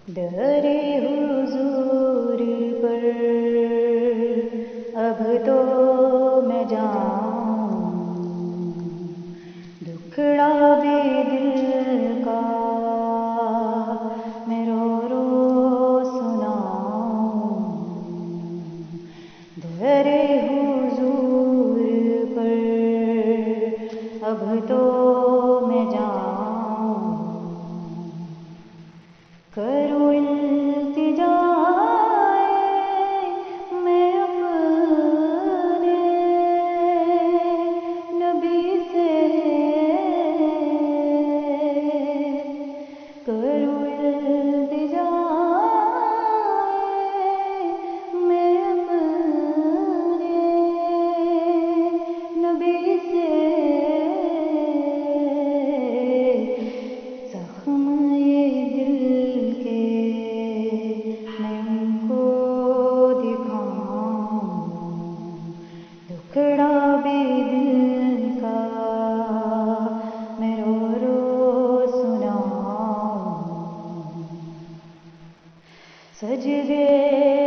ڈرے حضور پر اب تو میں جاؤں، دکھڑا بھی دل کا میں رو رو سناؤں، ڈرے حضور پر اب تو میں جاؤں، کروں التجا میں اپنے نبی سے، کروں التجا میں اپنے نبی سے، زخم یہ دل کے میں ان کو دکھاؤں، دکھڑا بھی دل کا میں رو رو سناؤں، سجدے